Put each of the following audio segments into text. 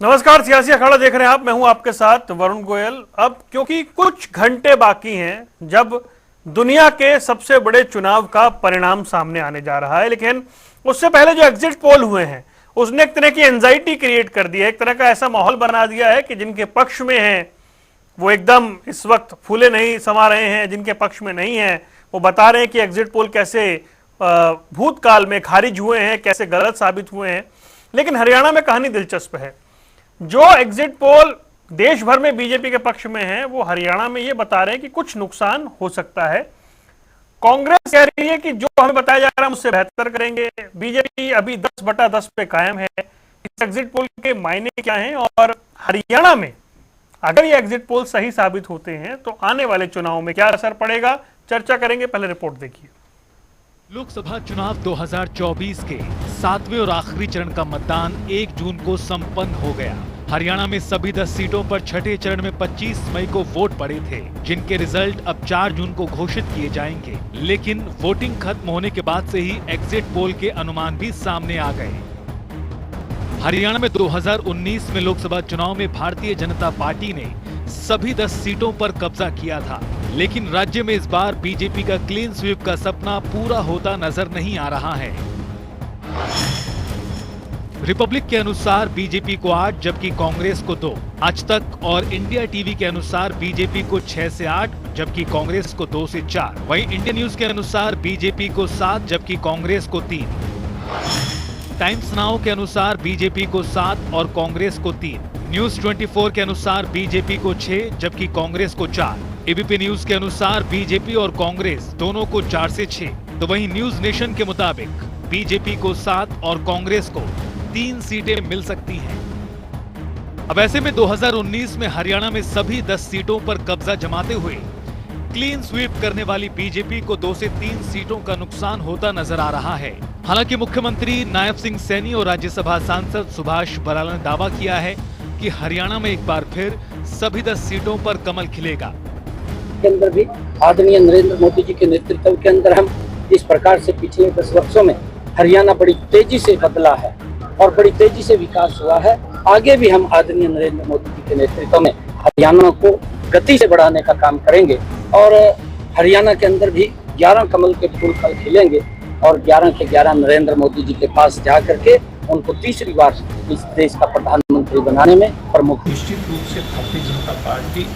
नमस्कार, सियासी अखाड़ा देख रहे हैं आप। मैं हूं आपके साथ वरुण गोयल। अब क्योंकि कुछ घंटे बाकी हैं जब दुनिया के सबसे बड़े चुनाव का परिणाम सामने आने जा रहा है, लेकिन उससे पहले जो एग्जिट पोल हुए हैं उसने एक तरह की एंजाइटी क्रिएट कर दी है, एक तरह का ऐसा माहौल बना दिया है कि जिनके पक्ष में हैं वो एकदम इस वक्त फूले नहीं समा रहे हैं, जिनके पक्ष में नहीं है वो बता रहे हैं कि एग्जिट पोल कैसे भूतकाल में खारिज हुए हैं, कैसे गलत साबित हुए हैं। लेकिन हरियाणा में कहानी दिलचस्प है। जो एग्जिट पोल देश भर में बीजेपी के पक्ष में है वो हरियाणा में ये बता रहे हैं कि कुछ नुकसान हो सकता है। कांग्रेस कह रही है कि जो हमें बताया जा रहा है उससे बेहतर करेंगे। बीजेपी अभी 10/10 पे कायम है। इस एग्जिट पोल के मायने क्या हैं और हरियाणा में अगर ये एग्जिट पोल सही साबित होते हैं तो आने वाले चुनाव में क्या असर पड़ेगा, चर्चा करेंगे। पहले रिपोर्ट देखिए। लोकसभा चुनाव 2024 के 7वें और आखिरी चरण का मतदान 1 जून को संपन्न हो गया। हरियाणा में सभी 10 सीटों पर छठे चरण में 25 मई को वोट पड़े थे, जिनके रिजल्ट अब 4 जून को घोषित किए जाएंगे। लेकिन वोटिंग खत्म होने के बाद से ही एग्जिट पोल के अनुमान भी सामने आ गए। हरियाणा में 2019 में लोकसभा चुनाव में भारतीय जनता पार्टी ने सभी 10 सीटों पर कब्जा किया था, लेकिन राज्य में इस बार बीजेपी का क्लीन स्वीप का सपना पूरा होता नजर नहीं आ रहा है। रिपब्लिक के अनुसार बीजेपी को 8 जबकि कांग्रेस को 2, आज तक और इंडिया टीवी के अनुसार बीजेपी को 6 से 8 जबकि कांग्रेस को 2 से 4। वहीं इंडिया न्यूज के अनुसार बीजेपी को 7 जबकि कांग्रेस को 3। टाइम्स नाउ के अनुसार बीजेपी को 7 और कांग्रेस को 3। न्यूज 24 के अनुसार बीजेपी को 6 जबकि कांग्रेस को 4। एबीपी न्यूज के अनुसार बीजेपी और कांग्रेस दोनों को 4 से 6। तो वहीं न्यूज नेशन के मुताबिक बीजेपी को 7 और कांग्रेस को 3 सीटें मिल सकती हैं। अब ऐसे में 2019 में हरियाणा में सभी 10 सीटों पर कब्जा जमाते हुए क्लीन स्वीप करने वाली बीजेपी को 2 से 3 सीटों का नुकसान होता नजर आ रहा है। हालांकि मुख्यमंत्री नायब सिंह सैनी और राज्यसभा सांसद सुभाष बराला ने दावा किया है कि हरियाणा में एक बार फिर सभी 10 सीटों पर कमल खिलेगा। के अंदर भी आदरणीय नरेंद्र मोदी जी के नेतृत्व के अंदर हम इस प्रकार से पिछले 10 वर्षों में हरियाणा बड़ी तेजी से बदला है और बड़ी तेजी से विकास हुआ है। आगे भी हम आदरणीय नरेंद्र मोदी जी के नेतृत्व में हरियाणा को गति से बढ़ाने का काम करेंगे और हरियाणा के अंदर भी 11 कमल के फूल कल खिलेंगे और 11 के 11 नरेंद्र मोदी जी के पास जा करके उनको तीसरी बार इस देश का प्रधानमंत्री बनाने में प्रमुख। निश्चित रूप से भारतीय जनता पार्टी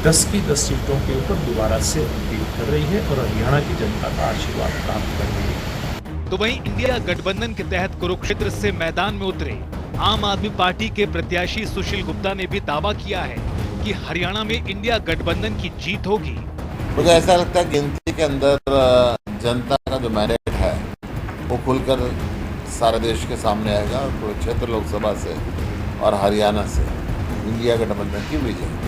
10 की 10 सीटों के ऊपर दोबारा से अपील कर रही है और हरियाणा की जनता का आशीर्वाद प्राप्त कर रही है। तो वहीं इंडिया गठबंधन के तहत कुरुक्षेत्र से मैदान में उतरे आम आदमी पार्टी के प्रत्याशी सुशील गुप्ता ने भी दावा किया है कि हरियाणा में इंडिया गठबंधन की जीत होगी। मुझे ऐसा लगता है गिनती के अंदर जनता का जो मैंडेट है वो खुलकर सारे देश के सामने आएगा और कुरुक्षेत्र लोकसभा से और हरियाणा से इंडिया गठबंधन की विजय।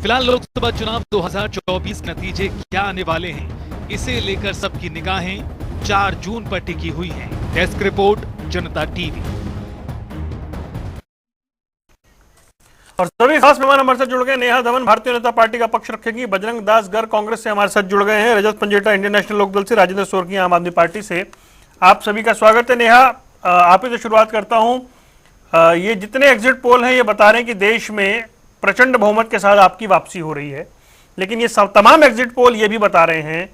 फिलहाल लोकसभा चुनाव 2024 के नतीजे क्या आने वाले हैं, इसे लेकर सबकी निगाहें 4 जून पर टिकी हुई हैं। डेस्क रिपोर्ट, जनता टीवी। और सभी खास मेहमान हमारे साथ जुड़ गए। नेहा धवन भारतीय जनता पार्टी का पक्ष रखेगी, बजरंग दास गर कांग्रेस से हमारे साथ जुड़ गए हैं, रजत पंजेटा इंडियन नेशनल लोकदल से, राजेंद्र सोरकी आम आदमी पार्टी से। आप सभी का स्वागत है। नेहा, आप ही से शुरुआत करता हूं। ये जितने एग्जिट पोल हैं ये बता रहे हैं कि देश में प्रचंड बहुमत के साथ आपकी वापसी हो रही है, लेकिन ये सब तमाम एग्जिट पोल ये भी बता रहे हैं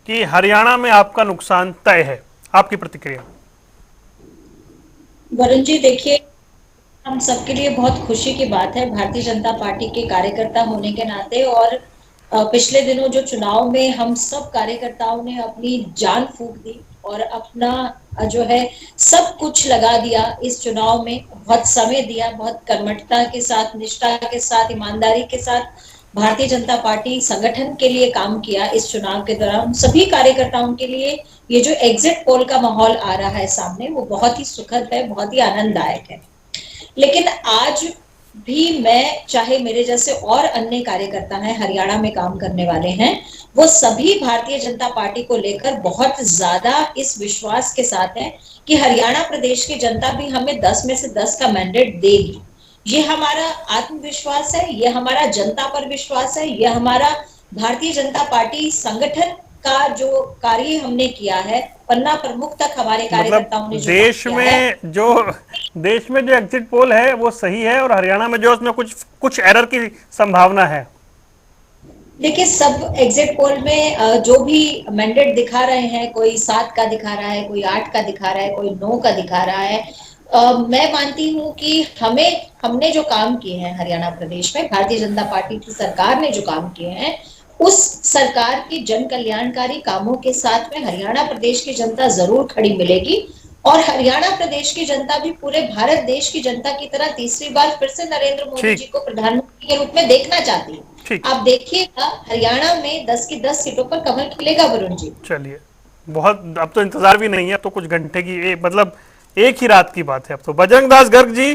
कि हरियाणा में आपका नुकसान तय है। आपकी प्रतिक्रिया? वरुण जी, देखिए, हम सबके लिए बहुत खुशी की बात है भारतीय जनता पार्टी के कार्यकर्ता होने के नाते, और पिछले दिनों जो चुनाव में हम सब कार्यकर्ताओं ने अपनी जान फूंक दी और अपना जो है सब कुछ लगा दिया इस चुनाव में, बहुत समय दिया, बहुत कर्मठता के साथ, निष्ठा के साथ, ईमानदारी के साथ भारतीय जनता पार्टी संगठन के लिए काम किया इस चुनाव के दौरान। सभी कार्यकर्ताओं के लिए ये जो एग्जिट पोल का माहौल आ रहा है सामने, वो बहुत ही सुखद है, बहुत ही आनंददायक है। लेकिन आज भी मैं, चाहे मेरे जैसे और अन्य कार्यकर्ता हैं हरियाणा में काम करने वाले हैं, वो सभी भारतीय जनता पार्टी को लेकर बहुत ज्यादा इस विश्वास के साथ है कि हरियाणा प्रदेश की जनता भी हमें 10 में से 10 का मैंडेट देगी। ये हमारा आत्मविश्वास है, ये हमारा जनता पर विश्वास है, ये हमारा भारतीय जनता पार्टी संगठन का जो कार्य हमने किया है पन्ना प्रमुख तक हमारे कार्यकर्ताओं ने जो देश काम किया है, में जो एग्जिट पोल है वो सही है, और हरियाणा में जो उसमें कुछ एरर की संभावना है। देखिए सब एग्जिट पोल में जो भी मैंडेट दिखा रहे हैं, कोई 7 का दिखा रहा है, कोई 8 का दिखा रहा है, कोई 9 का दिखा रहा है। मैं मानती हूँ कि हमने जो काम किए हैं हरियाणा प्रदेश में, भारतीय जनता पार्टी की सरकार ने जो काम किए हैं, उस सरकार के जन कल्याणकारी कामों के साथ में हरियाणा प्रदेश की जनता जरूर खड़ी मिलेगी, और हरियाणा प्रदेश की जनता भी पूरे भारत देश की जनता की तरह तीसरी बार फिर से नरेंद्र मोदी जी को प्रधानमंत्री के रूप में देखना चाहती है। आप देखिएगा हरियाणा में 10 की 10 सीटों पर कमल खिलेगा वरुण जी। चलिए, बहुत अब तो इंतजार भी नहीं है, अब तो कुछ घंटे की मतलब एक ही रात की बात है अब तो। बजरंग दास गर्ग जी,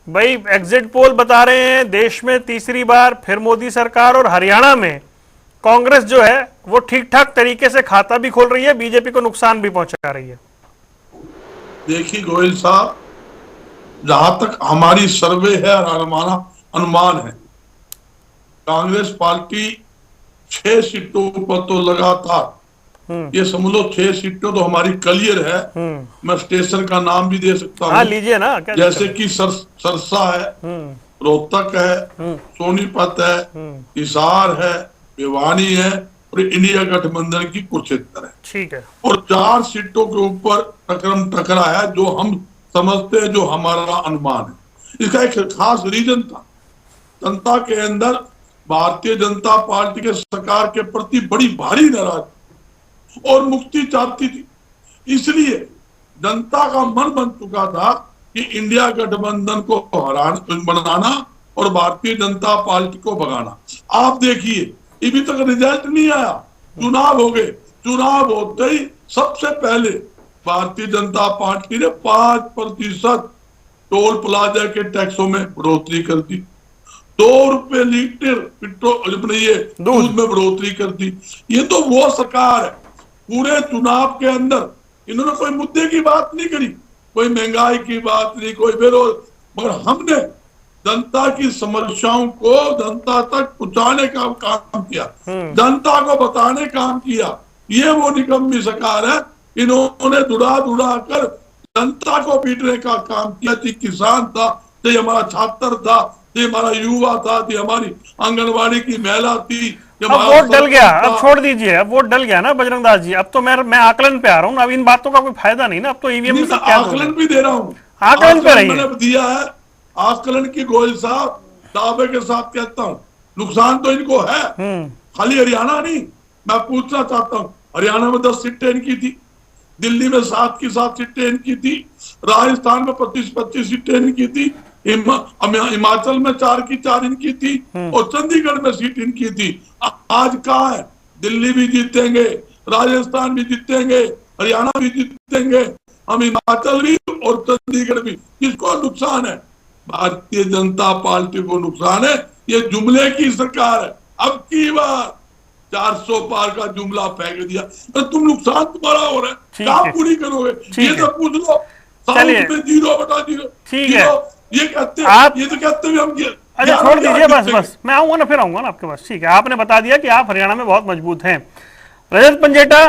भाई एग्जिट पोल बता रहे हैं देश में तीसरी बार फिर मोदी सरकार, और हरियाणा में कांग्रेस जो है वो ठीक ठाक तरीके से खाता भी खोल रही है, बीजेपी को नुकसान भी पहुंचा रही है। देखिए गोयल साहब, जहां तक हमारी सर्वे है और हमारा अनुमान है, कांग्रेस पार्टी 6 सीटों पर तो लगातार, ये समझ लो 6 सीटों तो हमारी क्लियर है। मैं स्टेशन का नाम भी दे सकता हूँ, लीजिए ना, जैसे कि सरसा है, रोहतक है, सोनीपत है, हिसार है, भिवानी है, और इंडिया गठबंधन की कुरुक्षेत्र है। ठीक है। और 4 सीटों के ऊपर टकरा है, जो हम समझते हैं, जो हमारा अनुमान है। इसका एक खास रीजन था, जनता के अंदर भारतीय जनता पार्टी के सरकार के प्रति बड़ी भारी नाराजगी और मुक्ति चाहती थी। इसलिए जनता का मन बन चुका था कि इंडिया गठबंधन को बनाना और भारतीय जनता पार्टी को भगाना। आप देखिए अभी तक रिजल्ट नहीं आया, चुनाव हो गए, चुनाव होते ही सबसे पहले भारतीय जनता पार्टी ने 5% टोल प्लाजा के टैक्सों में बढ़ोतरी कर दी, 2 रुपए लीटर पेट्रोल अपने ये दूध में बढ़ोतरी कर दी। ये तो वो सरकार है, पूरे चुनाव के अंदर इन्होंने कोई मुद्दे की बात नहीं करी, कोई महंगाई की बात नहीं, कोई बेरोजगार, मगर हमने जनता की समस्याओं को जनता तक पहुंचाने का काम किया, जनता को बताने काम किया। ये वो निकम्मी सरकार है, इन्होंने दुड़ा कर जनता को पीटने का काम किया। चाहे किसान था, चाहे हमारा छात्र था, चाहे हमारा युवा था, चाहे हमारी आंगनबाड़ी की महिला थी। अब वोट डल गया, अब छोड़ दीजिए, अब वोट डल गया ना बजरंग दास जी। अब तो मैं आकलन पे आ रहा हूँ, अब इन बातों का कोई फायदा नहीं ना, अब तो ईवीएम में सब क्या आकलन भी दे रहा हूँ, आकलन पे रहिए। मैंने दिया है आकलन की, गोयल साहब दावे के साथ कहता हूँ, नुकसान तो इनको है, खाली हरियाणा नहीं। मैं पूछना चाहता हूँ, हरियाणा में 10 सीटें इनकी थी, दिल्ली में 7 की 7 सीटें इनकी थी, राजस्थान में 25 सीटें इनकी थी, हिमाचल में 4 की 4 इनकी थी, और चंडीगढ़ में सीट इनकी थी। आज कहाँ है? दिल्ली भी जीतेंगे, राजस्थान भी जीतेंगे, हरियाणा भी जीतेंगे, हम हिमाचल भी और चंडीगढ़ भी। किसको नुकसान है? भारतीय जनता पार्टी को नुकसान है। ये जुमले की सरकार है, अब की बार 400 पार का जुमला फेंक दिया, तो तुम नुकसान तुम्हारा हो रहा है, क्या पूरी करोगे? ये तो पूछ लो, साउथ में 0/0, ठीक है, ये कहते आप ये तो कहते हैं हम। अच्छा छोड़ दीजिए, बस मैं आऊंगा ना, फिर आऊंगा ना आपके पास। ठीक है, आपने बता दिया कि आप हरियाणा में बहुत मजबूत हैं। रजत पंजेटा,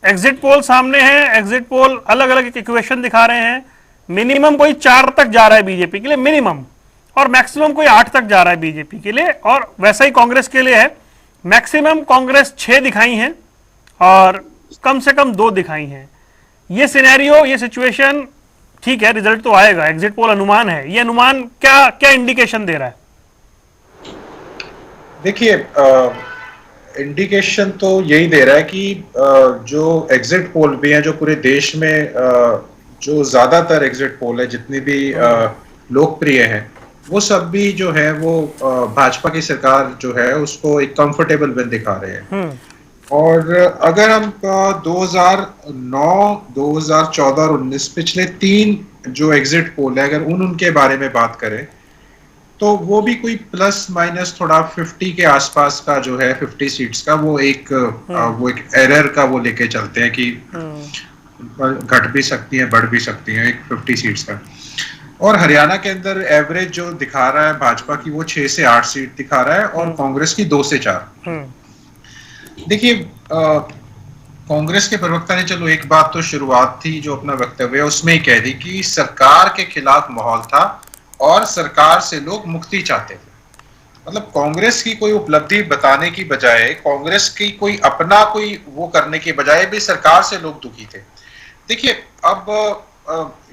एग्जिट पोल सामने है, एग्जिट पोल अलग अलग इक्वेशन दिखा रहे हैं, मिनिमम कोई 4 तक जा रहा है बीजेपी के लिए मिनिमम, और मैक्सिमम कोई 8 तक जा रहा है बीजेपी के लिए, और वैसा ही कांग्रेस के लिए है। मैक्सिमम कांग्रेस 6 दिखाई हैं और कम से कम 2 दिखाई हैं। ये सिनेरियो, ये सिचुएशन, ठीक है रिजल्ट तो आएगा, एग्जिट पोल अनुमान है, ये अनुमान क्या क्या इंडिकेशन दे रहा है? देखिए इंडिकेशन तो यही दे रहा है कि जो एग्जिट पोल भी हैं, जो पूरे देश में जो ज्यादातर एग्जिट पोल है, जितनी भी लोकप्रिय हैं, वो सब भी जो है वो भाजपा की सरकार जो है उसको एक कंफर्टेबल विन दिखा रहे हैं। और अगर हम 2009, 2014 और 19 पिछले 3 जो एग्जिट पोल है, अगर उनके बारे में बात करें, तो वो भी कोई प्लस माइनस थोड़ा 50 के आसपास का जो है, 50 सीट्स का वो एक एरर का वो लेके चलते हैं कि घट भी सकती है, बढ़ भी सकती है, एक 50 सीट्स का। और हरियाणा के अंदर एवरेज जो दिखा रहा है भाजपा की, वो 6 से 8 सीट दिखा रहा है, और कांग्रेस की 2 से 4। देखिए कांग्रेस के प्रवक्ता ने चलो एक बात तो शुरुआत थी जो अपना वक्तव्य उसमें ही कह दी कि सरकार के खिलाफ माहौल था और सरकार से लोग मुक्ति चाहते थे। मतलब कांग्रेस की कोई उपलब्धि बताने की बजाय, कांग्रेस की कोई अपना कोई वो करने की बजाय भी सरकार से लोग दुखी थे। देखिए अब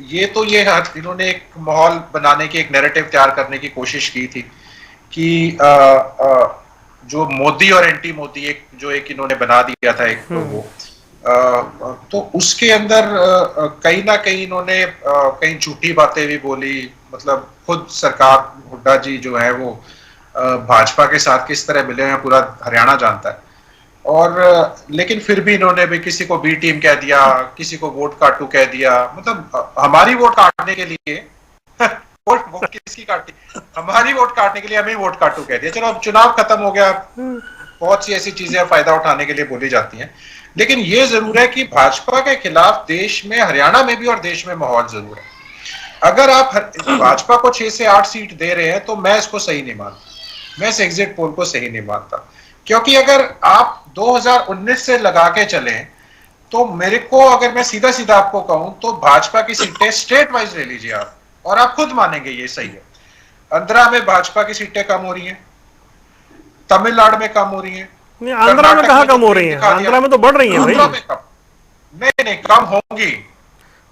ये इन्होंने एक माहौल बनाने की, एक नैरेटिव तैयार करने की कोशिश की थी कि जो मोदी और एंटी मोदी एक इन्होंने बना दिया था एक वो तो उसके अंदर कहीं ना कहीं इन्होंने कहीं झूठी बातें भी बोली। मतलब खुद सरकार हुड्डा जी जो है वो भाजपा के साथ किस तरह मिले हैं पूरा हरियाणा जानता है। और लेकिन फिर भी इन्होंने भी किसी को बी टीम कह दिया, किसी को वोट काटू कह दिया। मतलब हमारी वोट काटने के लिए वोट किसकी काटी, हमारी वोट काटने के लिए हमें वोट काटू कह दिया। चलो अब चुनाव खत्म हो गया, बहुत सी ऐसी चीजें फायदा उठाने के लिए बोली जाती हैं, लेकिन ये जरूर है कि भाजपा के खिलाफ देश में, हरियाणा में भी और देश में माहौल जरूर है। अगर आप भाजपा को 6 से 8 सीट दे रहे हैं तो मैं इसको सही नहीं मानता, मैं इस एग्जिट पोल को सही नहीं मानता। क्योंकि अगर आप 2019 से लगा के चले तो मेरे को, अगर मैं सीधा सीधा आपको कहूं तो भाजपा की सीटें स्टेट वाइज ले लीजिए आप, और आप खुद मानेंगे ये सही है। आंध्रा में भाजपा की सीटें कम हो रही हैं, तमिलनाडु में कम हो रही हैं। आंध्रा में कहाँ कम हो रही है? आंध्रा में तो बढ़ रही है भाई। नहीं कम होंगी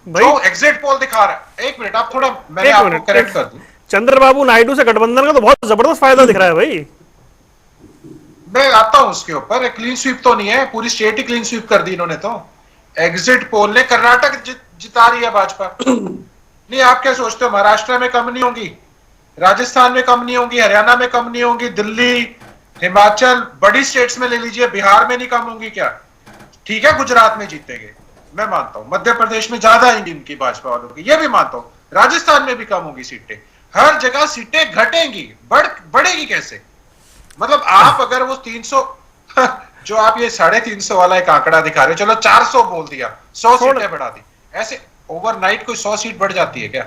जो एग्जिट पोल दिखा रहा है। एक मिनट आप थोड़ा, मैं आपको करेक्ट कर दूं। चंद्रबाबू नायडू से गठबंधन का तो बहुत जबरदस्त फायदा दिख रहा है भाई। मैं आता हूं उसके ऊपर। क्लीन स्वीप तो नहीं है, पूरी स्टेट ही क्लीन स्वीप कर दी इन्होंने। तो एग्जिट पोल ने कर्नाटक जिता रही है भाजपा। नहीं, आप क्या सोचते हो महाराष्ट्र में कम नहीं होंगी, राजस्थान में कम नहीं होंगी, हरियाणा में कम नहीं होंगी, दिल्ली, हिमाचल, बड़ी स्टेट्स में ले लीजिए, बिहार में नहीं कम होंगी क्या? ठीक है गुजरात में जीतेंगे, मैं मानता हूं। मध्य प्रदेश में ज्यादा आएंगी इनकी भाजपा वालों की, ये भी मानता हूं। राजस्थान में भी कम होंगी सीटें, हर जगह सीटें घटेंगी। बढ़ेगी कैसे? मतलब आप अगर वो 300 जो आप ये 350 वाला एक आंकड़ा दिखा रहे हो, चलो 400 बोल दिया, 100 सीटें बढ़ा दी, ऐसे ओवरनाइट कोई 100 सीट बढ़ जाती है क्या?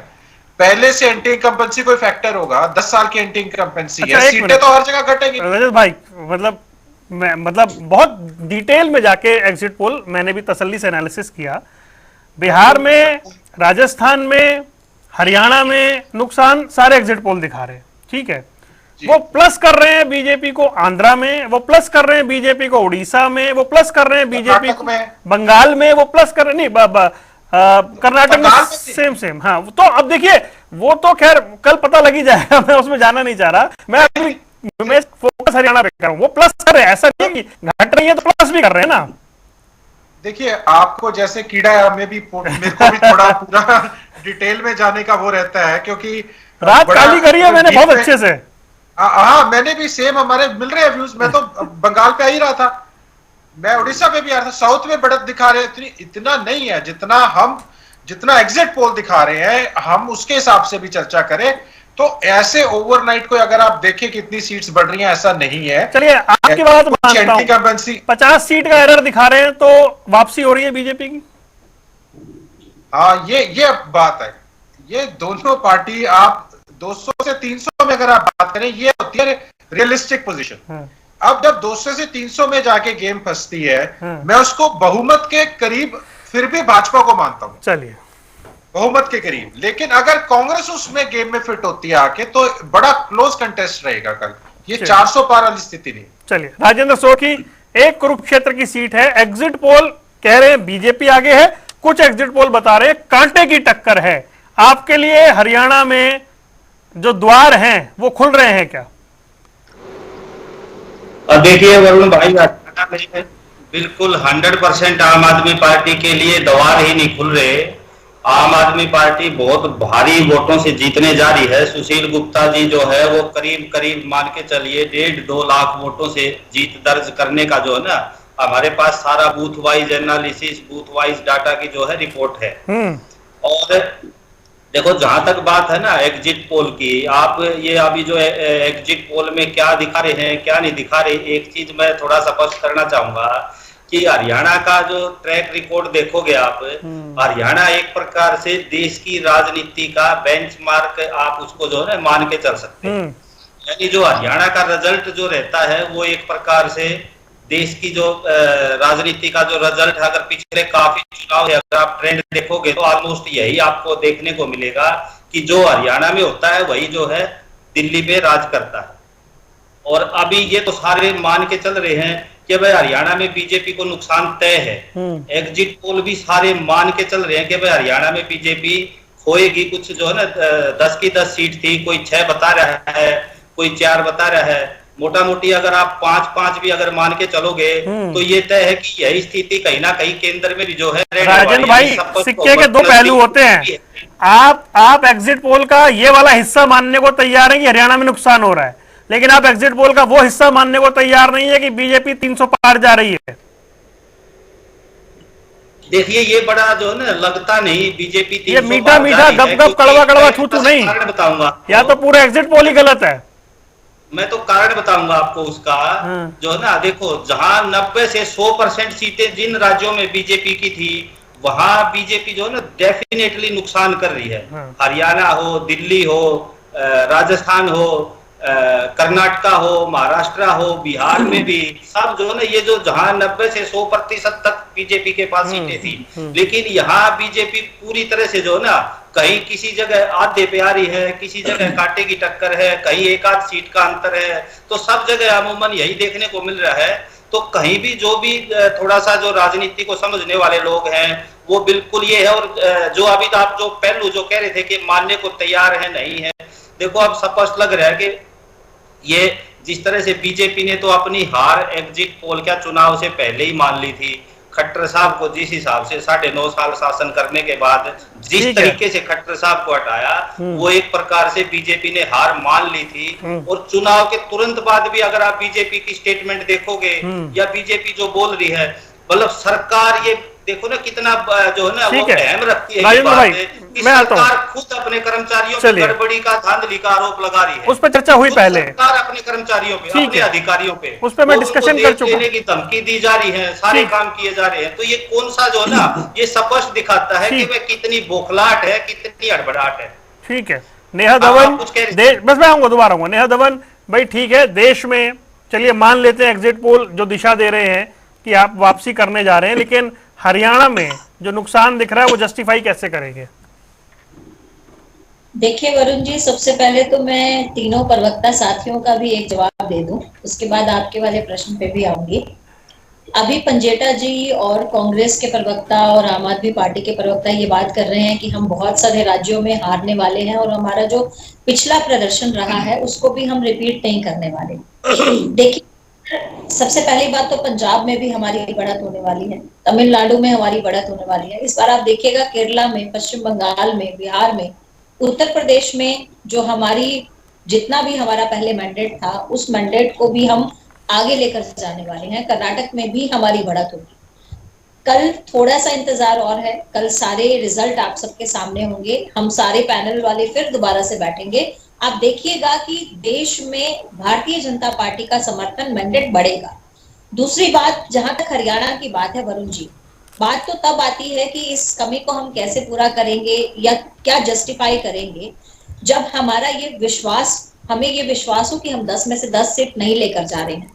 पहले से एंटी इनकम्बेंसी कोई फैक्टर होगा, 10 साल की एंटी इनकम्बेंसी है, सीटें तो हर जगह घटेंगी। रजत भाई मतलब बहुत डिटेल में जाके एग्जिट पोल मैंने भी तसल्ली से एनालिसिस किया। बिहार में, राजस्थान में, हरियाणा में नुकसान सारे एग्जिट पोल दिखा रहे हैं, ठीक है। वो प्लस कर रहे हैं बीजेपी को आंध्रा में, वो प्लस कर रहे हैं बीजेपी को उड़ीसा में, वो प्लस कर रहे हैं बीजेपी को बंगाल में, वो प्लस कर रहे नहीं कर्नाटक में सेम। हाँ, तो अब देखिए वो तो खैर कल पता लग ही जाएगा, मैं उसमें जाना नहीं चाह रहा। मैं फोकस हरियाणा पे कर रहा हूं। वो प्लस कर रहे हैं, ऐसा नहीं है कि घट रही है तो प्लस भी कर रहे हैं ना। देखिए आपको जैसे कीड़ा में भी, मेरे को भी थोड़ा पूरा डिटेल में जाने का वो रहता है, क्योंकि रात काली करी है मैंने बहुत अच्छे से। हाँ, मैंने भी सेम, हमारे मिल रहे हैं व्यूज। मैं तो बंगाल पे आ ही रहा था, मैं उड़ीसा पे भी आ रहा था। साउथ में बढ़त दिखा रहे हैं, इतना नहीं है जितना एग्जिट पोल दिखा रहे हैं। हम उसके हिसाब से भी चर्चा करें तो ऐसे ओवरनाइट को अगर आप देखें कितनी सीट्स बढ़ रही हैं, ऐसा नहीं है। चलिए आपकी बात मानता हूं, 50 सीट का एरर दिखा रहे हैं तो वापसी हो रही है बीजेपी की। हाँ, ये बात है। ये दोनों पार्टी, आप 200 से 300 में अगर आप बात करें, ये होती है रियलिस्टिक पोजीशन। अब जब 200 से 300 में जाके गेम फंसती है, मैं उसको बहुमत के करीब फिर भी भाजपा को मानता हूं। चलिए, बहुमत के करीब। लेकिन अगर कांग्रेस उसमें गेम में फिट होती है आके, तो बड़ा क्लोज कंटेस्ट रहेगा कल। ये 400 पार वाली स्थिति नहीं। चलिए, राजेंद्र सोखी, एक कुरुक्षेत्र की सीट है, एग्जिट पोल कह रहे हैं बीजेपी आगे है, कुछ एग्जिट पोल बता रहे हैं कांटे की टक्कर है। आपके लिए हरियाणा में जो द्वार हैं वो खुल रहे हैं क्या? और देखिए वरुण भाई, बिल्कुल 100% आम आदमी पार्टी के लिए द्वार ही नहीं खुल रहे। आम आदमी पार्टी बहुत भारी वोटों से जीतने जा रही है। सुशील गुप्ता जी जो है वो करीब मान के चलिए 1.5-2 लाख वोटों से जीत दर्ज करने का जो है ना, हमारे पास सारा booth wise analysis, booth wise data की जो है रिपोर्ट है। और देखो, जहां तक बात है ना एग्जिट पोल की, आप ये अभी जो एग्जिट पोल में क्या दिखा रहे हैं क्या नहीं दिखा रहे, एक चीज मैं थोड़ा स्पष्ट करना चाहूंगा कि हरियाणा का जो ट्रैक रिकॉर्ड देखोगे आप, हरियाणा एक प्रकार से देश की राजनीति का बेंचमार्क आप उसको जो है मान के चल सकते हैं। यानी जो हरियाणा का रिजल्ट जो रहता है वो एक प्रकार से देश की जो राजनीति का जो रिजल्ट है, अगर पिछले काफी चुनाव है, अगर आप ट्रेंड देखोगे तो ऑलमोस्ट यही आपको देखने को मिलेगा कि जो हरियाणा में होता है वही जो है दिल्ली पे राज करता है। और अभी ये तो सारे मान के चल रहे हैं कि भाई हरियाणा में बीजेपी को नुकसान तय है। एग्जिट पोल भी सारे मान के चल रहे हैं कि भाई हरियाणा में बीजेपी खोएगी। कुछ जो है ना 10 की 10 सीट थी, कोई 6 बता रहा है, कोई 4 बता रहा है। मोटा मोटी अगर आप 5-5 भी अगर मान के चलोगे तो ये तय है कि यही स्थिति कहीं ना कहीं केंद्र में भी जो है। राजेंद्र भाई, सिक्के के दो पहलू होते हैं। आप एग्जिट पोल का ये वाला हिस्सा मानने को तैयार है कि हरियाणा में नुकसान हो रहा है, लेकिन आप एग्जिट पोल का वो हिस्सा मानने को तैयार नहीं है कि बीजेपी 300 पार जा रही है। देखिए ये बड़ा जो है ना लगता नहीं बीजेपी 300 ये मीठा मीठा गप गप कड़वा कड़वा छू छू नहीं, कारण बताऊंगा या तो पूरा एग्जिट पोल ही गलत है। मैं तो कारण बताऊंगा आपको उसका। जो है ना, देखो जहां 90 से 100% सीटें जिन राज्यों में बीजेपी की थी वहां बीजेपी जो है ना डेफिनेटली नुकसान कर रही है। हरियाणा हो, दिल्ली हो, राजस्थान हो, कर्नाटका हो, महाराष्ट्र हो, बिहार में भी सब जो है ना, ये जो जहां 90 से 100% तक बीजेपी के पास सीटें थी, लेकिन यहाँ बीजेपी पूरी तरह से जो है ना कहीं किसी जगह आधे पे आ रही है, किसी जगह कांटे की टक्कर है, कहीं एक आध सीट का अंतर है। तो सब जगह अमूमन यही देखने को मिल रहा है। तो कहीं भी जो भी थोड़ा सा जो राजनीति को समझने वाले लोग हैं वो बिल्कुल ये है। और जो अभी आप जो पहलू जो कह रहे थे कि मानने को तैयार है नहीं है, देखो अब स्पष्ट लग रहा है कि ये जिस तरह से बीजेपी ने तो अपनी हार एग्जिट पोल क्या चुनाव से पहले ही मान ली थी। खट्टर साहब को जिस हिसाब से 9.5 साल शासन करने के बाद जिस तरीके से खट्टर साहब को हटाया, वो एक प्रकार से बीजेपी ने हार मान ली थी। और चुनाव के तुरंत बाद भी अगर आप बीजेपी की स्टेटमेंट देखोगे या बीजेपी जो बोल रही है, मतलब सरकार ये देखो ना कितना जो है ना वो अहम रखती है राजेंद्र भाई, मैं आता हूं। सरकार खुद अपने कर्मचारियों पे गड़बड़ी का धांधली का आरोप लगा रही है। उस पर चर्चा हुई पहले, सरकार अपने कर्मचारियों पे, अपने अधिकारियों पे उस पर मैं डिस्कशन कर चुका हूं। की धमकी दी जा रही है, सारे काम किए जा रहे हैं। तो ये कौन सा जो है ना ये स्पष्ट दिखाता है कि वह कितनी बौखलाहट है, कितनी हड़बड़ाहट है। ठीक है नेहा धवन, बस मैं आऊंगा, दोबारा आऊंगा। नेहा धवन भाई, ठीक है, देश में चलिए मान लेते हैं एग्जिट पोल जो दिशा दे रहे हैं कि आप वापसी करने जा रहे हैं, लेकिन हरियाणा में जो नुकसान दिख रहा है वो जस्टिफाई कैसे करेंगे? देखिए वरुण जी, सबसे पहले तो मैं तीनों प्रवक्ता साथियों का भी एक जवाब दे दूं, उसके बाद आपके वाले प्रश्न पे भी आऊंगी। अभी पंजेटा जी और कांग्रेस के प्रवक्ता और आम आदमी पार्टी के प्रवक्ता ये बात कर रहे हैं कि हम बहुत सारे राज्यों में हारने वाले हैं और हमारा जो पिछला प्रदर्शन रहा है उसको भी हम रिपीट नहीं करने वाले। देखिए, सबसे पहली बात तो पंजाब में भी हमारी बढ़त होने वाली है, तमिलनाडु में हमारी बढ़त होने वाली है। इस बार आप देखिएगा केरला में, पश्चिम बंगाल में, बिहार में, उत्तर प्रदेश में जो हमारी जितना भी हमारा पहले मैंडेट था उस मैंडेट को भी हम आगे लेकर जाने वाले हैं। कर्नाटक में भी हमारी बढ़त होगी। कल थोड़ा सा इंतजार और है, कल सारे रिजल्ट आप सबके सामने होंगे, हम सारे पैनल वाले फिर दोबारा से बैठेंगे। आप देखिएगा कि देश में भारतीय जनता पार्टी का समर्थन मैंडेट बढ़ेगा। दूसरी बात, जहां तक हरियाणा की बात है वरुण जी, बात तो तब आती है कि इस कमी को हम कैसे पूरा करेंगे या क्या जस्टिफाई करेंगे जब हमारा ये विश्वास, हमें ये विश्वास हो कि हम 10 में से 10 सीट नहीं लेकर जा रहे हैं।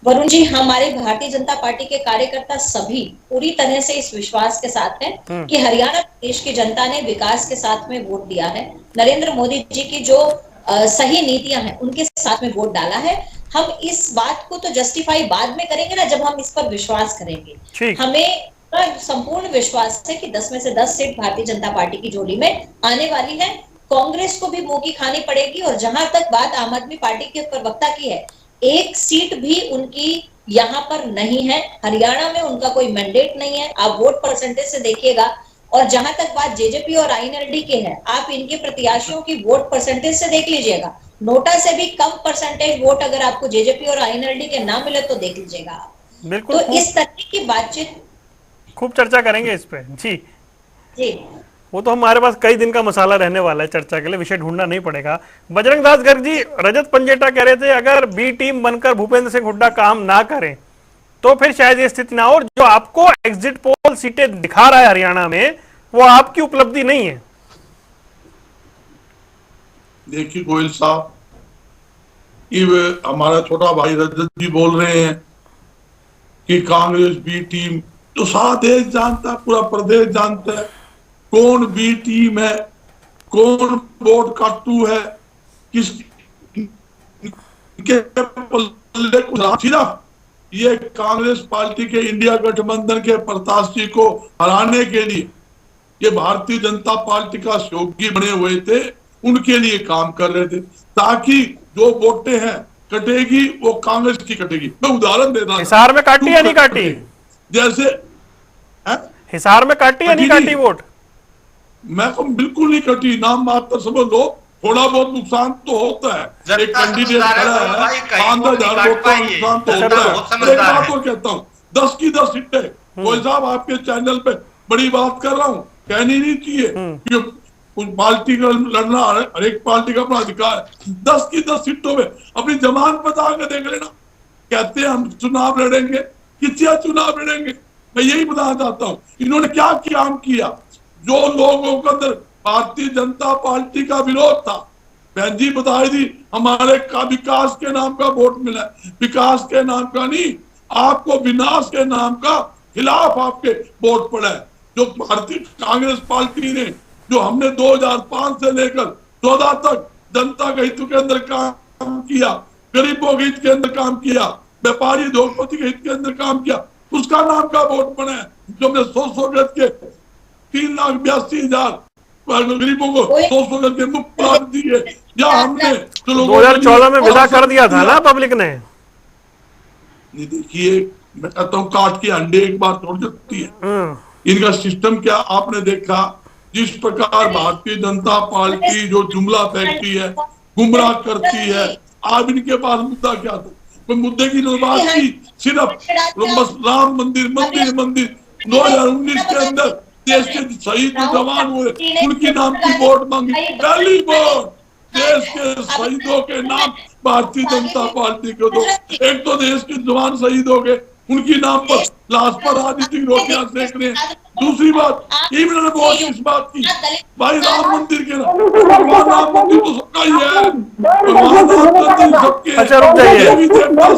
वरुण जी, हमारे भारतीय जनता पार्टी के कार्यकर्ता सभी पूरी तरह से इस विश्वास के साथ हैं कि हरियाणा प्रदेश की जनता ने विकास के साथ में वोट दिया है, नरेंद्र मोदी जी की जो सही नीतियां हैं उनके साथ में वोट डाला है। हम इस बात को तो जस्टिफाई बाद में करेंगे ना, जब हम इस पर विश्वास करेंगे। हमें संपूर्ण विश्वास है कि 10 में से 10 सीट भारतीय जनता पार्टी की झोली में आने वाली है। कांग्रेस को भी मुंह की खानी पड़ेगी। और जहां तक बात आम आदमी पार्टी के प्रवक्ता की है, एक सीट भी उनकी यहाँ पर नहीं है, हरियाणा में उनका कोई मैंडेट नहीं है। आप वोट परसेंटेज से देखिएगा। और जहां तक बात जेजेपी और आईएनएलडी के है, आप इनके प्रत्याशियों की वोट परसेंटेज से देख लीजिएगा। नोटा से भी कम परसेंटेज वोट अगर आपको जेजेपी और आईएनएलडी के ना मिले तो देख लीजिएगा आप। बिल्कुल, तो इस तरह की बातचीत खूब चर्चा करेंगे इस पे जी। वो तो हमारे पास कई दिन का मसाला रहने वाला है चर्चा के लिए, विषय ढूंढना नहीं पड़ेगा। बजरंग दास गर्ग जी, रजत पंजेटा कह रहे थे अगर बी टीम बनकर भूपेंद्र सिंह हुड्डा काम ना करें तो फिर शायद ये स्थिति ना हो। और जो आपको एग्जिट पोल सीटें दिखा रहा है हरियाणा में वो आपकी उपलब्धि नहीं है। देखिए गोयल साहब, हमारा छोटा भाई रजत जी बोल रहे हैं कि कांग्रेस बी टीम, तो सारा देश जानता है, पूरा प्रदेश जानता है कौन बी टीम है, कौन वोट काटू है, किस पल्ले को। सिर्फ ये कांग्रेस पार्टी के इंडिया गठबंधन के प्रत्याशी को हराने के लिए ये भारतीय जनता पार्टी का सहयोगी बने हुए थे, उनके लिए काम कर रहे थे, ताकि जो वोटें हैं कटेगी वो कांग्रेस की कटेगी। मैं उदाहरण दे रहा हूं, हिसार में काटी या नहीं काटी? जैसे हिसार में काटी या नहीं काटी वोट? मैं तो बिल्कुल नहीं कटी, नाम मात्र समझ लो, थोड़ा बहुत नुकसान तो होता है। एक कैंडिडेट खड़ा है, 5,000 वोट का नुकसान तो होता है। एक बात और कहता हूँ, 10 की 10 सीटें, कोई साहब आपके चैनल पे बड़ी बात कर रहा हूँ, कहनी नहीं चाहिए, पार्टी का लड़ना हर एक पार्टी का अपना अधिकार है। 10 की 10 सीटों में अपनी जमान बता के देख लेना। कहते हैं हम चुनाव लड़ेंगे, कितना चुनाव लड़ेंगे? मैं यही बताना चाहता हूँ, इन्होंने क्या काम किया। जो लोगों के अंदर भारतीय जनता पार्टी का विरोध था, बहन जी बताई थी, हमारे का विकास के नाम का वोट मिला, विकास के नाम का नहीं, आपको विनाश के नाम का खिलाफ आपके वोट पड़ा है। जो भारतीय कांग्रेस पार्टी ने, जो हमने 2005 से लेकर 14 तक जनता के हित के अंदर काम किया, गरीबों के हित के अंदर काम किया, व्यापारी उद्योगपति के हित के अंदर काम किया, उसका नाम का वोट बना है। जो हमने 100 गज के 3,82,000 गरीबों को 100 गज के मुफ्त प्लाट दिए, या हमने 2014 में विदा कर दिया था ना पब्लिक ने। नहीं देखिए, मैं कहता हूँ काट के अंडे एक बार तोड़ सकती है। इनका सिस्टम क्या आपने देखा, जिस प्रकार भारतीय जनता पार्टी जो जुमला फेंकती है, गुमराह करती है। आज इनके पास मुद्दा क्या था? कोई मुद्दे की बात की, सिर्फ बस राम मंदिर मंदिर मंदिर। 2019 के अंदर देश के शहीद जवान हुए, उनके नाम की वोट मांगी, पहली वोट देश के शहीदों के नाम भारतीय जनता पार्टी को दो। एक तो देश के जवान शहीद हो गए, उनकी नाम पर लाश पर राजनीतिक रोटियां सेक रहे हैं। दूसरी बात, इन्होंने बहुत इस बात की, भाई राम मंदिर के नाम, भगवान राम मंदिर तो सबका ही है, भगवान राम मंदिर सबके, अच्छा रुक जाइए,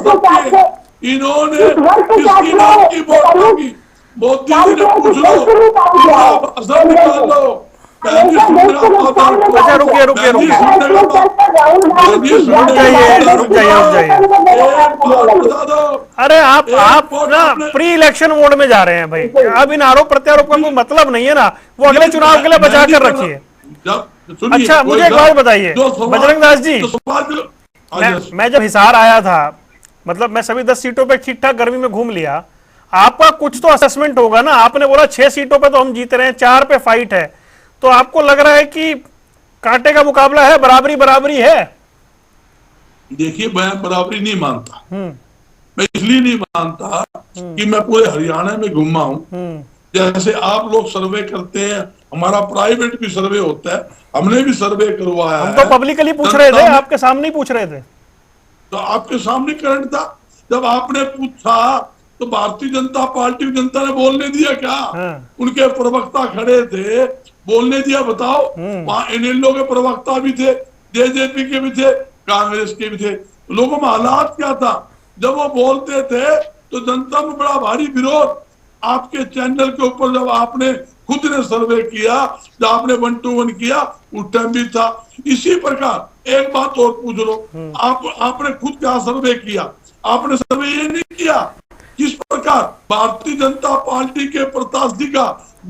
सबके। इन्होंने किसकी नाम की वोट मांगी? मोदी जी ने पूछ लो, असर निकाल लो। अच्छा रुकिए रुक जाइए। अरे आप ना प्री इलेक्शन मोड में जा रहे हैं भाई। अब इन आरोप प्रत्यारोप का कोई मतलब नहीं है ना, वो अगले चुनाव के लिए बचा कर रखिए। अच्छा मुझे एक बात बताइए बजरंग दास जी, मैं जब हिसार आया था, मतलब मैं सभी 10 सीटों पे ठीक ठाक गर्मी में घूम लिया, आपका कुछ तो असेसमेंट होगा ना। आपने बोला 6 सीटों पे तो हम जीत रहे हैं, 4 पे फाइट है, तो आपको लग रहा है कि कांटे का मुकाबला है, बराबरी है? देखिए मैं बराबरी नहीं मानता। मैं इसलिए नहीं मानता कि मैं पूरे हरियाणा में घूमा हूँ। जैसे आप लोग सर्वे करते हैं, हमारा प्राइवेट भी सर्वे होता है, हमने भी सर्वे करवाया है। हम तो पब्लिकली पूछ रहे थे, आपके सामने ही पूछ रहे थे। तो आपके सामने करंट था, जब आपने पूछा तो भारतीय जनता पार्टी जनता ने बोलने दिया क्या? उनके प्रवक्ता खड़े थे, बोलने दिया? बताओ। वहां इनेलो के प्रवक्ता भी थे, जेजेपी के भी थे, कांग्रेस के भी थे। लोगों में हालात क्या था? जब वो बोलते थे तो जनता में बड़ा भारी विरोध। आपके चैनल के ऊपर जब आपने खुद ने सर्वे किया, जब आपने 1 to 1 किया, उस टाइम भी था। इसी प्रकार एक बात और पूछ लो, आपने खुद क्या सर्वे किया? आपने सर्वे ये नहीं किया किस प्रकार भारतीय जनता पार्टी के प्रत्याशी का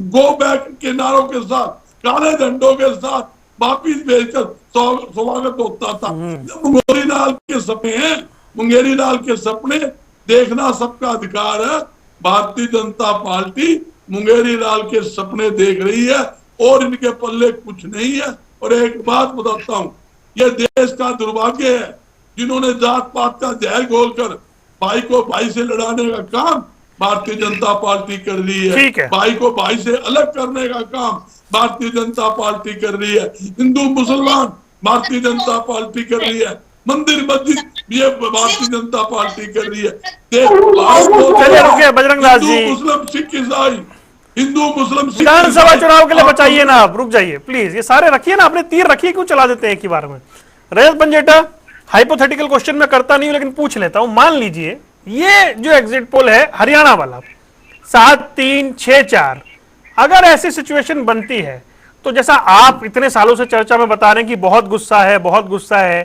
गो बैक के नारों के साथ, काले झंडों के साथ वापिस भेजकर स्वागत होता था। मुंगेरी लाल के सपने हैं, मुंगेरी लाल के सपने देखना सबका अधिकार है। भारतीय जनता पार्टी मुंगेरी लाल के सपने देख रही है और इनके पल्ले कुछ नहीं है। और एक बात बताता हूँ, यह देश का दुर्भाग्य है, जिन्होंने जात पात का जहर घोलकर भाई को भाई से लड़ाने का काम भारतीय जनता पार्टी कर रही है। भाई को भाई से अलग करने का काम भारतीय जनता पार्टी कर रही है। हिंदू मुसलमान भारतीय जनता पार्टी कर रही है, मंदिर मस्जिद ये भारतीय जनता पार्टी कर रही है। चलिए बजरंग दास जी, मुस्लिम सिख ईसाई, हिंदू मुस्लिम विधानसभा चुनाव के लिए बचाइए ना आप, रुक जाइए प्लीज। ये सारे रखिए ना, अपने तीर रखिए, क्यों चला देते हैं एक ही बार में? रजत पंजेटा, हाइपोथेटिकल क्वेश्चन में करता नहीं हूं लेकिन पूछ लेता हूं। मान लीजिए ये जो एग्जिट पोल है हरियाणा वाला 7-3-6-4, अगर ऐसी सिचुएशन बनती है तो जैसा आप इतने सालों से चर्चा में बता रहे हैं कि बहुत गुस्सा है, बहुत गुस्सा है,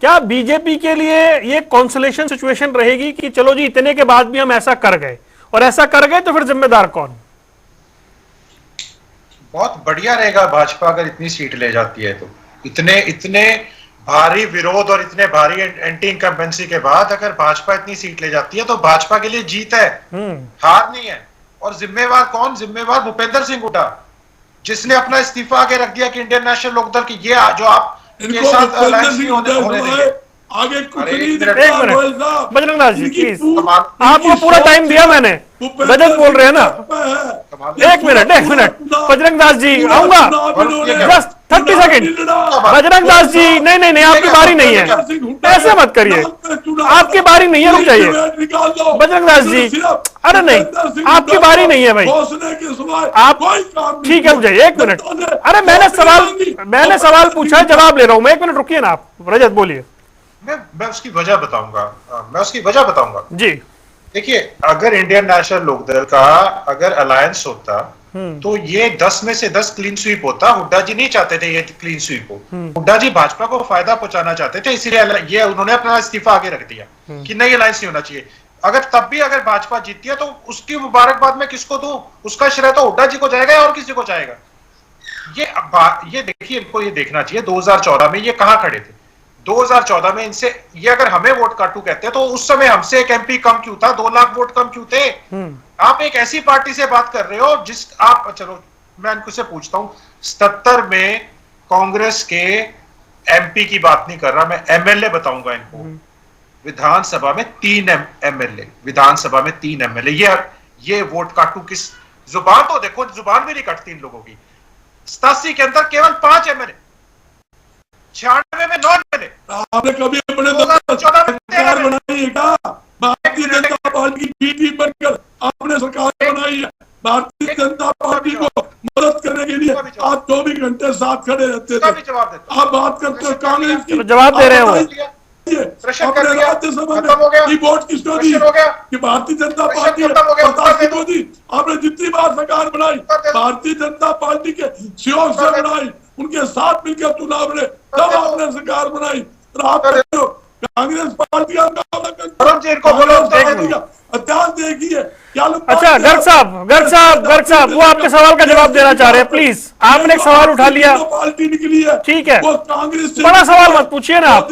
क्या बीजेपी के लिए ये कॉन्सोलेशन सिचुएशन रहेगी कि चलो जी इतने के बाद भी हम ऐसा कर गए, और ऐसा कर गए तो फिर जिम्मेदार कौन? बहुत बढ़िया रहेगा भाजपा अगर इतनी सीट ले जाती है तो। इतने भारी विरोध और इतने भारी एंटी इनकम्बेंसी के बाद अगर भाजपा इतनी सीट ले जाती है तो भाजपा के लिए जीत है, हार नहीं है। और जिम्मेवार कौन? जिम्मेवार भूपेंद्र सिंह हुड्डा, जिसने अपना इस्तीफा आगे रख दिया कि इंडियन नेशनल लोकदल की ये जो आप के साथ अलायंस नहीं होने देंगे। आगे कुछ नहीं। एक मिनट बजरंग दास जी प्लीज, आपको पूरा टाइम दिया मैंने, रजत बोल रहे हैं ना। एक मिनट बजरंग दास जी, आऊंगा जस्ट 30 सेकंड। बजरंग दास जी नहीं, आपकी बारी नहीं है, ऐसे मत करिए, आपकी बारी नहीं है, रुक जाइए बजरंग दास जी। अरे नहीं, आपकी बारी नहीं है भाई, आप ठीक है, रुक जाइए 1 मिनट। अरे मैंने सवाल पूछा है, जवाब ले रहा हूं मैं, 1 मिनट रुकिए ना आप। रजत बोलिए। मैं उसकी वजह बताऊंगा जी। देखिए, अगर इंडियन नेशनल लोकदल का अगर अलायंस होता तो ये 10 में से 10 क्लीन स्वीप होता। हुड्डा जी नहीं चाहते थे ये क्लीन स्वीप हो। हुड्डा जी भाजपा को फायदा पहुंचाना चाहते थे, इसीलिए ये उन्होंने अपना इस्तीफा आगे रख दिया कि नहीं, अलायंस नहीं होना चाहिए। अगर तब भी अगर भाजपा जीतती है तो उसकी मुबारकबाद मैं किसको दूं? उसका श्रेय तो हुड्डा जी को जाएगा और किसी को जाएगा? ये देखिए, इनको ये देखना चाहिए 2014 में ये कहां खड़े थे। 2014 में इनसे ये अगर हमें वोट काटू कहते हैं तो उस समय हमसे एक एमपी कम क्यों था? 2 लाख वोट कम क्यों थे? आप एक ऐसी पार्टी से बात कर रहे हो जिस आप, चलो मैं इनको से पूछता हूं, 77 में कांग्रेस के एमपी की बात नहीं कर रहा मैं, एमएलए बताऊंगा इनको। विधानसभा में 3 एमएलए, विधानसभा में 3 एमएलए। ये वोट काटू किस जुबान? तो देखो, जुबान भी नहीं कटती इन लोगों की। 87 के अंदर केवल 5 एमएलए, 96 में 9 एमएलए। आपने कभी अपने सरकार बनाई है क्या? भारतीय जनता पार्टी की पीठी बनकर आपने सरकार बनाई है। भारतीय जनता पार्टी को मदद करने के लिए आप 24 घंटे साथ खड़े रहते थे। आप बात करते हो कांग्रेस की, जवाब दे रहे हो। अपने राज्यसभा में की वोट किसको दी? कि भारतीय जनता पार्टी को दी। आपने जितनी बार सरकार बनाई भारतीय जनता पार्टी के सहयोग से बनाई, उनके साथ मिलकर चुनाव लड़े, तब आपने सरकार बनाई। और आप कहते हो कांग्रेस पार्टी देखिए क्या? अच्छा गर्ग साहब, वो आपके सवाल का जवाब देना चाह रहे हैं, प्लीज। आपने एक सवाल उठा लिया, पार्टी निकली है, ठीक है, वो कांग्रेस से बड़ा सवाल मत पूछिए ना आप।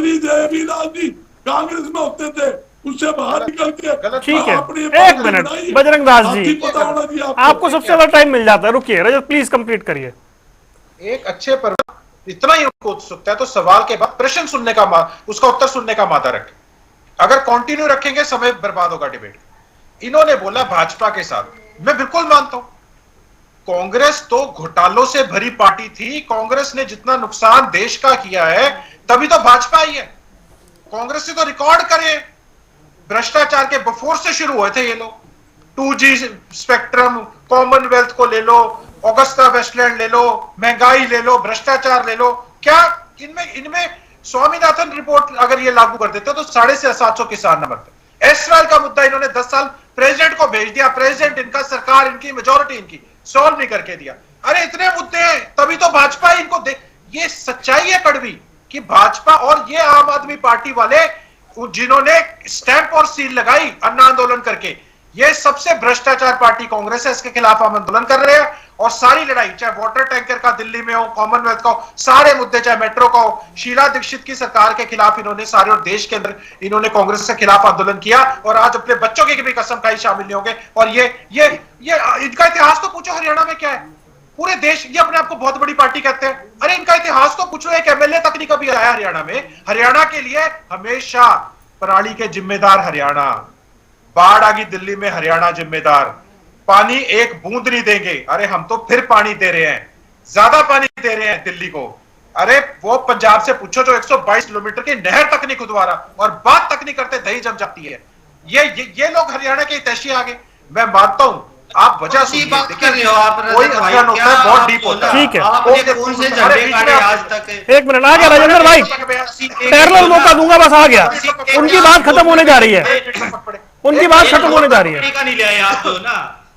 कांग्रेस में होते थे, उससे बाहर निकल के, ठीक है। 1 मिनट बजरंग दास जी, आपको सबसे ज्यादा टाइम मिल जाता है, रुकिए रजत प्लीज कंप्लीट करिए। एक अच्छे पर इतना ही उनको उत्सुकता है तो सवाल के बाद प्रश्न सुनने का, उसका उत्तर सुनने का मादा रखें। अगर कंटिन्यू रखेंगे समय बर्बाद होगा डिबेट। इन्होंने बोला भाजपा के साथ, मैं बिल्कुल मानता हूं, कांग्रेस तो घोटालों से भरी पार्टी थी। कांग्रेस ने जितना नुकसान देश का किया है तभी तो भाजपा आई है। कांग्रेस से तो रिकॉर्ड करे, भ्रष्टाचार के बफोर से शुरू हुए थे ये लोग। 2G स्पेक्ट्रम, कॉमनवेल्थ को ले लो, ऑगस्टा वेस्टलैंड ले लो, महंगाई ले लो, भ्रष्टाचार ले लो। क्या इनमें स्वामीनाथन रिपोर्ट अगर ये लागू कर देते तो 750 किसान न मरते। एसवाल का मुद्दा इन्होंने 10 साल प्रेसिडेंट को भेज दिया, प्रेसिडेंट इनका, सरकार इनकी, मेजोरिटी इनकी, सॉल्व नहीं करके दिया। अरे इतने मुद्दे हैं, तभी तो भाजपा इनको दे। ये सच्चाई है कड़वी कि भाजपा और ये आम आदमी पार्टी वाले जिन्होंने स्टैंप और सील लगाई अन्ना आंदोलन करके, ये सबसे भ्रष्टाचार पार्टी कांग्रेस है, इसके खिलाफ हम आंदोलन कर रहे हैं। और सारी लड़ाई, चाहे वाटर टैंकर का दिल्ली में हो, कॉमनवेल्थ का हो, सारे मुद्दे, चाहे मेट्रो का हो, शीला दीक्षित की सरकार के खिलाफ इन्होंने सारे, और देश के अंदर इन्होंने कांग्रेस के खिलाफ आंदोलन किया। और आज अपने बच्चों की भी कसम खाई शामिल नहीं होंगे। और ये इनका इतिहास तो पूछो, हरियाणा में क्या है? पूरे देश, ये अपने आप को बहुत बड़ी पार्टी कहते हैं। अरे इनका इतिहास तो पूछो, एक एमएलए तक नहीं कभी आया हरियाणा में। हरियाणा के लिए हमेशा पराली के जिम्मेदार हरियाणा, बाढ़ आ गई दिल्ली में हरियाणा जिम्मेदार, पानी एक बूंद नहीं देंगे, अरे हम तो फिर पानी दे रहे हैं, ज्यादा पानी दे रहे हैं दिल्ली को। अरे वो पंजाब से पूछो जो 122 किलोमीटर की नहर तक नहीं खुदवा रहा, और बात तक नहीं करते, दही जम जाती है। ये लोग हरियाणा के हितैषी आगे। मैं मानता हूं आप वजह से बात कर रहे हो, आप कोई अध्ययन होता है, बहुत डीप होता है। ठीक है, आज तक 1 मिनट आ गया राजेंद्र भाई, पैरेलल मौका दूंगा, बस आ गया, उनकी बात खत्म होने जा रही है। उनकी बात खत्म होने जा रही है। का नहीं ले आए आप, जो ना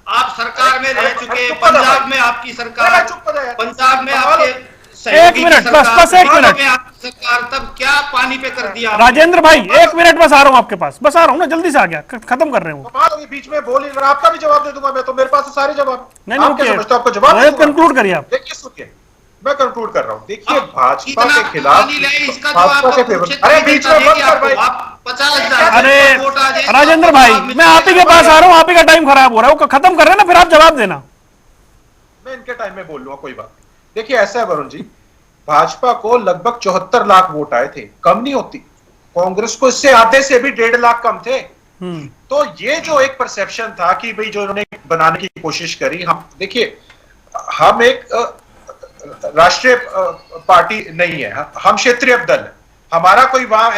आप सरकार में रह चुके, पंजाब में आपकी सरकार, पंजाब में आपके एक मिनट बस एक मिनट सरकार, तब क्या पानी पे कर दिया राजेंद्र भाई, एक मिनट बस आ रहा हूं आपके पास, बस आ रहा हूं ना, जल्दी से आ गया, खत्म कर रहे हैं। बीच में बोल रहा, आपका भी जवाब दे दूंगा मैं, तो मेरे पास सारे जवाब नहीं, आपको जवाब कंक्लूड करिए आप। देखिए सुनिए, मैं कंक्लूड कर रहा हूं। देखिए भाजपा के खिलाफ, भाजपा के फेवर, अरे बीच में मत कर भाई, 50,000 अरे राजेंद्र भाई, मैं आप ही के पास आ रहा हूं, आप ही का टाइम खराब हो रहा है, वो खत्म कर रहे हैं ना, फिर आप जवाब देना। मैं इनके टाइम में बोल लूंगा, कोई बात। देखिए ऐसा है वरुण जी, भाजपा को लगभग 74 लाख वोट आए थे, कम नहीं होती। कांग्रेस को इससे आधे से भी 1.5 लाख कम थे। तो ये जो एक परसेप्शन था कि भाई जो उन्होंने बनाने की कोशिश करी, हम देखिए, हम एक राष्ट्रीय पार्टी नहीं है, हम क्षेत्रीय दल है, हमारा कोई वहां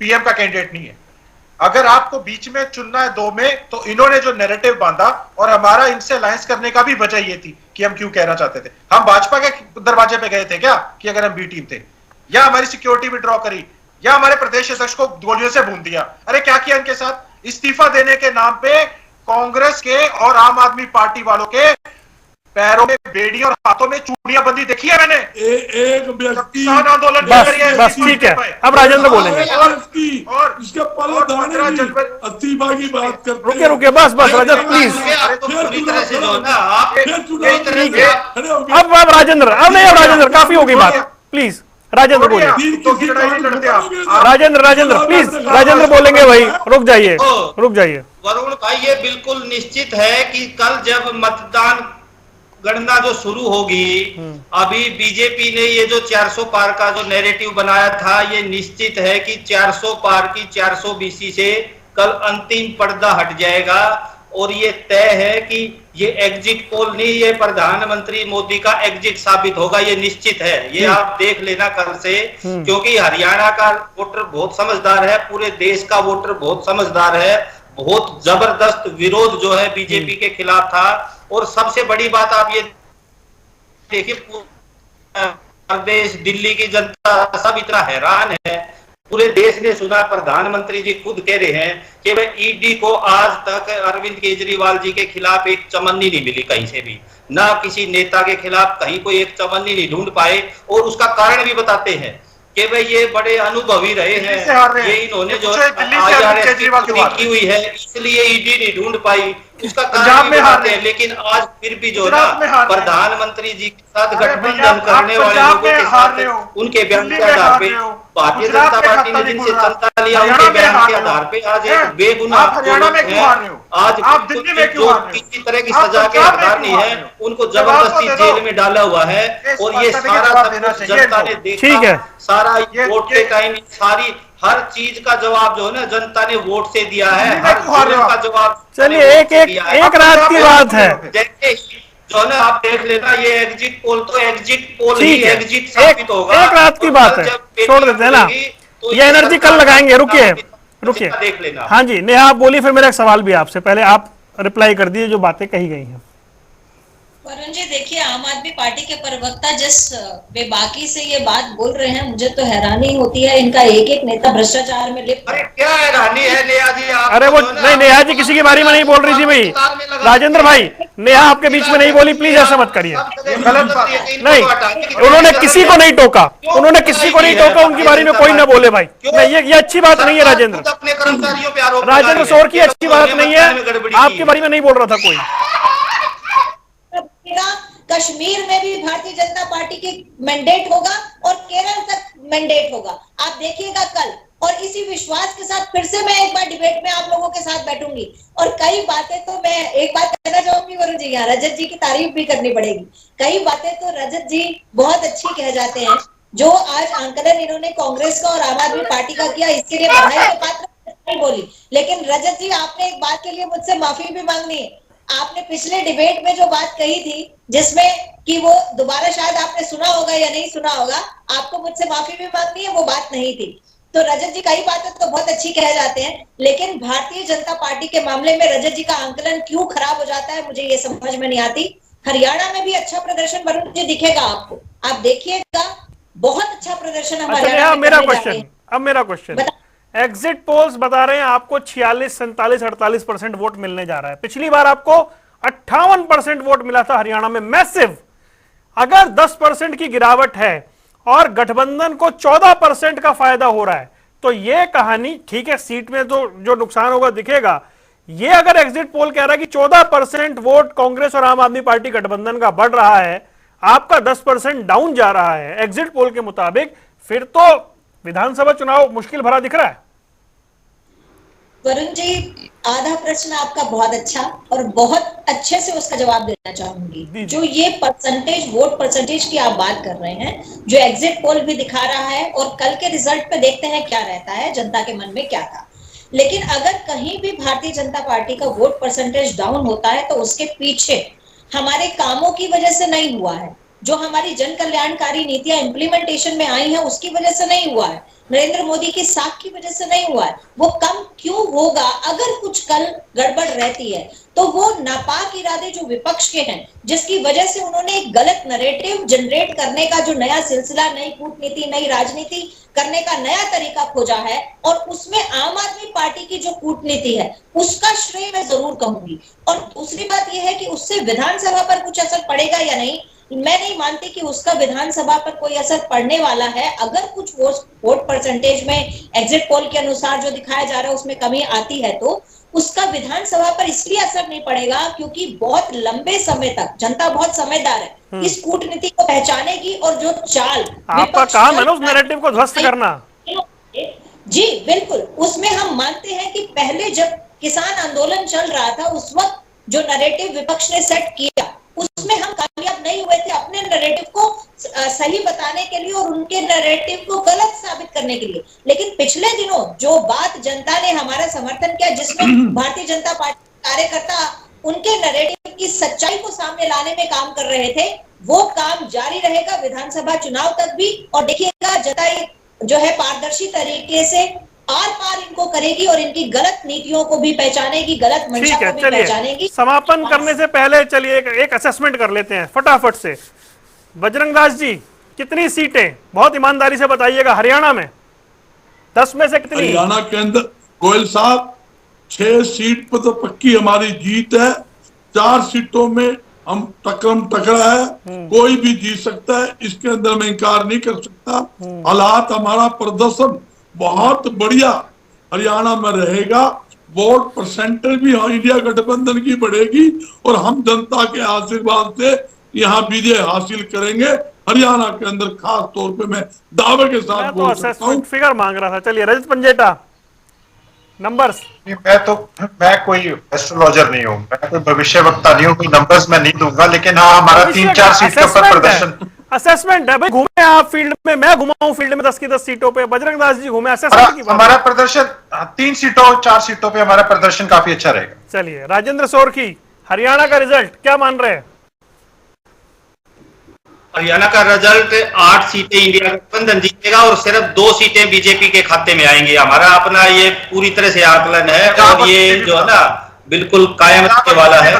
पीएम का कैंडिडेट नहीं है। अगर आपको बीच में चुनना है 2 में, तो इन्होंने जो नैरेटिव बांधा, और हमारा इनसे अलायंस करने का भी वजह ये थी कि हम क्यों कहना चाहते थे, हम भाजपा के दरवाजे पे गए थे क्या कि अगर हम बी टीम थे, या हमारी सिक्योरिटी विड्रॉ करी, या हमारे प्रदेश अध्यक्ष को गोलियों से भून दिया। अरे क्या किया इनके साथ? इस्तीफा देने के नाम पे कांग्रेस के और आम आदमी पार्टी वालों के पैरों में बेड़ी और हाथों में चूड़ियां बंदी देखी है मैंने। एक व्यक्ति आंदोलन बस ठीक है, अब राजेंद्र बोलेंगे। और इसके पहले इस्तीफा की बात करते रुके बस राजेंद्र प्लीज, अब राजेंद्र, अब नहीं, अब राजेंद्र काफी होगी बात, प्लीज राजेंद्र बोलिए। राजेंद्र प्लीज, राजेंद्र बोलेंगे भाई, रुक जाइए। वरुण भाई, ये बिल्कुल निश्चित है कि कल जब मतदान गणना जो शुरू होगी, अभी बीजेपी ने ये जो 400 पार का जो नैरेटिव बनाया था, ये निश्चित है कि 400 पार की 400 बीसी से कल अंतिम पर्दा हट जाएगा। और ये तय है कि ये एग्जिट पोल नहीं, ये प्रधानमंत्री मोदी का एग्जिट साबित होगा, ये निश्चित है। ये आप देख लेना कल से, क्योंकि हरियाणा का वोटर बहुत समझदार है, पूरे देश का वोटर बहुत समझदार है। बहुत जबरदस्त विरोध जो है बीजेपी के खिलाफ था। और सबसे बड़ी बात आप ये देखिए, प्रदेश, दिल्ली की जनता सब इतना हैरान है, पूरे देश ने सुना, प्रधानमंत्री जी खुद कह रहे हैं कि वह ईडी को आज तक अरविंद केजरीवाल जी के खिलाफ एक चमन्नी नहीं मिली कहीं से भी, ना किसी नेता के खिलाफ कहीं कोई एक चमन्नी नहीं ढूंढ पाए। और उसका कारण भी बताते हैं कि भाई ये बड़े अनुभवी रहे हैं, ये इन्होंने जो IRS की हुई है, इसलिए ईडी नहीं ढूंढ पाई, उसका कारण भी बताते हैं। लेकिन आज फिर भी जो ना प्रधानमंत्री जी के साथ गठबंधन करने वाले लोगों के साथ उनके बयान के आधार पे भारतीय जनता पार्टी ने जिनसे चंदा लिया, उनके बयान के आधार पे आज एक बेगुनाह जो लोग हैं, आज जो किसी तरह की सजा के हकदार नहीं है, उनको जबरदस्ती जेल में डाला हुआ है। और ये सारा जनता ने देखा, सारा वोट के टाइम सारी हर चीज का जवाब जो है ना जनता ने वोट से दिया है, हर जुर्म का जवाब। चलिए एक रात की बात है, जो है ना, आप देख लेना, ये एग्जिट पोल तो एग्जिट पोल ही एग्जिट साबित होगा। एक रात की बात है, छोड़ देते हैं ना, ये एनर्जी कल लगाएंगे। रुकिए देख लेना। हाँ जी नेहा आप बोलिए, फिर मेरा एक सवाल भी आपसे, पहले आप रिप्लाई कर दिए जो बातें कही गई हैं। वरुण जी देखिए, आम आदमी पार्टी के प्रवक्ता जिस बेबाकी से ये बात बोल रहे हैं, मुझे तो हैरानी होती है, इनका एक एक नेता भ्रष्टाचार में लिप्त। अरे क्या हैरानी है नेहा जी? अरे वो नहीं, नेहा जी किसी के बारे में नहीं बोल रही थी भाई। राजेंद्र भाई, नेहा आपके बीच में नहीं बोली, प्लीज ऐसा मत करिए। नहीं, उन्होंने किसी को नहीं टोका, उनकी बारे में कोई ना बोले भाई। नहीं, ये अच्छी बात नहीं है राजेंद्र, राजेंद्र शोर की अच्छी बात नहीं है, आपके बारे में नहीं बोल रहा था कोई। कश्मीर में भी भारतीय जनता पार्टी की मैंडेट होगा और केरल तक मैंडेट होगा, आप देखिएगा कल। और इसी विश्वास के साथ फिर से मैं एक बार डिबेट में आप लोगों के साथ बैठूंगी, और कई बातें तो मैं एक बात कहना चाहूंगी वरुण जी, यहाँ रजत जी की तारीफ भी करनी पड़ेगी। कई बातें तो रजत जी बहुत अच्छी कह जाते हैं, जो आज आंकलन इन्होंने कांग्रेस का और आम आदमी पार्टी का किया, इसके लिए बधाई के पात्र नहीं बोली। लेकिन रजत जी, आपने एक बात के लिए मुझसे माफी भी मांगनी है। आपने पिछले डिबेट में जो बात कही थी, जिसमें कि वो दोबारा शायद आपने सुना होगा या नहीं सुना होगा, आपको मुझसे माफी भी मांगनी है, वो बात नहीं थी। तो रजत जी कई बातें तो बहुत अच्छी कह जाते हैं, लेकिन भारतीय जनता पार्टी के मामले में रजत जी का आंकलन क्यों खराब हो जाता है, मुझे ये समझ में नहीं आती। हरियाणा में भी अच्छा प्रदर्शन वरुण जी दिखेगा आपको, आप देखिएगा, बहुत अच्छा प्रदर्शन हमारे। अब मेरा क्वेश्चन, एग्जिट पोल्स बता रहे हैं आपको 46, 47, 48% वोट मिलने जा रहा है। पिछली बार आपको 58% वोट मिला था हरियाणा में, मैसिव। अगर 10% की गिरावट है और गठबंधन को 14% का फायदा हो रहा है, तो यह कहानी ठीक है, सीट में तो जो नुकसान होगा दिखेगा। ये अगर एग्जिट पोल कह रहा है कि 14% वोट कांग्रेस और आम आदमी पार्टी गठबंधन का बढ़ रहा है, आपका 10% डाउन जा रहा है एग्जिट पोल के मुताबिक, फिर तो विधानसभा चुनाव मुश्किल भरा दिख रहा है। वरुण जी, आधा प्रश्न आपका बहुत अच्छा और बहुत अच्छे से उसका जवाब देना चाहूंगी। जो ये परसेंटेज, वोट परसेंटेज की आप बात कर रहे हैं, जो एग्जिट पोल भी दिखा रहा है, और कल के रिजल्ट पे देखते हैं क्या रहता है, जनता के मन में क्या था। लेकिन अगर कहीं भी भारतीय जनता पार्टी का वोट परसेंटेज डाउन होता है तो उसके पीछे हमारे कामों की वजह से नहीं हुआ है। जो हमारी जन कल्याणकारी नीतियां इंप्लीमेंटेशन में आई हैं उसकी वजह से नहीं हुआ है, नरेंद्र मोदी की साख की वजह से नहीं हुआ है। वो कम क्यों होगा? अगर कुछ कल गड़बड़ रहती है तो वो नापाक इरादे जो विपक्ष के हैं, जिसकी वजह से उन्होंने एक गलत नैरेटिव जनरेट करने का जो नया सिलसिला, नई कूटनीति, नई राजनीति करने का नया तरीका खोजा है, और उसमें आम आदमी पार्टी की जो कूटनीति है उसका श्रेय मैं जरूर कहूंगी। और दूसरी बात यह है कि उससे विधानसभा पर कुछ असर पड़ेगा या नहीं, मैं नहीं मानती कि उसका विधानसभा पर कोई असर पड़ने वाला है। अगर कुछ वोट परसेंटेज में एग्जिट पोल के अनुसार जो दिखाया जा रहा है उसमें कमी आती है तो उसका विधानसभा पर इसलिए असर नहीं पड़ेगा क्योंकि बहुत लंबे समय तक जनता बहुत समझदार है, इस कूटनीति को पहचानेगी। और जो चाल आपका काम है ना उस नैरेटिव को ध्वस्त करना। जी बिल्कुल, उसमें हम मानते हैं कि पहले जब किसान आंदोलन चल रहा था उस वक्त जो नैरेटिव विपक्ष ने सेट किया उसमें हम कामयाब नहीं हुए थे अपने नैरेटिव को सही बताने के लिए और उनके नैरेटिव को गलत साबित करने के लिए। लेकिन पिछले दिनों जो बात जनता ने हमारा समर्थन किया, जिसमें भारतीय जनता पार्टी कार्यकर्ता उनके नैरेटिव की सच्चाई को सामने लाने में काम कर रहे थे, वो काम जारी रहेगा विधानसभा चुनाव तक भी। और देखिएगा जनता जो है पारदर्शी तरीके से आर पार इनको करेगी और इनकी गलत नीतियों को भी पहचानेगी, गलत मंशा को भी पहचानेगी। समापन करने से पहले चलिए एक असेसमेंट कर लेते हैं फटाफट से। बजरंग दास जी, कितनी सीटें, बहुत ईमानदारी से बताइएगा, हरियाणा में 10 में से कितनी? हरियाणा के अंदर गोयल साहब 6 सीट पर तो पक्की हमारी जीत है, 4 सीटों में हम टकरम टकरा है, कोई भी जीत सकता है, इसके अंदर मैं इंकार नहीं कर सकता। हालात, हमारा प्रदर्शन बहुत बढ़िया हरियाणा में रहेगा, वोट परसेंटेज भी इंडिया गठबंधन की बढ़ेगी और हम जनता के आशीर्वाद से यहाँ विजय हासिल करेंगे। हरियाणा के अंदर खास तौर पे मैं दावे के साथ बोल सकता हूँ। फिगर मांग रहा था। चलिए रजत पंजेटा, नंबर्स। मैं कोई एस्ट्रोलॉजर नहीं हूँ, मैं कोई भविष्यवक्ता नहीं हूँ, कोई नंबर्स मैं नहीं दूंगा, लेकिन हाँ हमारा 3-4 सीटों पर प्रदर्शन असेसमेंट है भाई। घूमे आप फील्ड में, मैं घुमा हूं फील्ड में 10 की 10 सीटों पे, बजरंग दास जी घूमे, असेसमेंट की बात। हमारा प्रदर्शन 3 सीटों 4 सीटों पे हमारा प्रदर्शन काफी अच्छा रहेगा। चलिए राजेंद्र सोरखी, हरियाणा का रिजल्ट क्या मान रहे हैं? हरियाणा का रिजल्ट 8 सीटें इंडिया गठबंधन जीतेगा और सिर्फ 2 सीटें बीजेपी के खाते में आएंगी। हमारा अपना ये पूरी तरह से आकलन है और ये जो है ना बिल्कुल कायम रखने वाला है।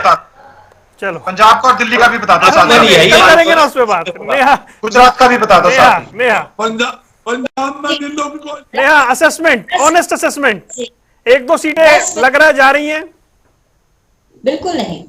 चलो पंजाब का और दिल्ली का भी बता दो, करेंगे ना उस पे बात। नेहा, गुजरात का भी बता दो। नेहा, पंजाब में जिन लोगों को नेहा, असेसमेंट, ऑनेस्ट असेसमेंट, 1-2 सीटें लग रहा है जा रही हैं? बिल्कुल नहीं,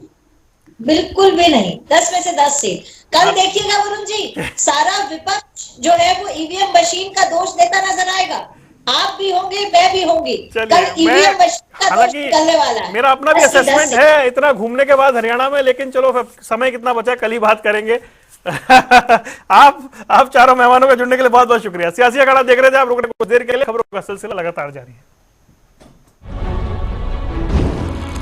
बिल्कुल भी नहीं। 10 में से 10 सीट। कल देखिएगा वरुण जी, सारा विपक्ष जो है वो ईवीएम मशीन का दोष देता नजर आएगा। आप भी होंगे, मैं भी होंगी। कल ईवीएम मशीन का दोष निकलने वाला है। मेरा अपना भी असेसमेंट है इतना घूमने के बाद हरियाणा में, लेकिन चलो समय कितना बचा कल ही बात करेंगे। आप चारों मेहमानों का जुड़ने के लिए बहुत बहुत शुक्रिया। सियासी अखाड़ा देख रहे थे आप, रुकने कुछ देर के लिए, खबरों का सिलसिला लगातार जारी है।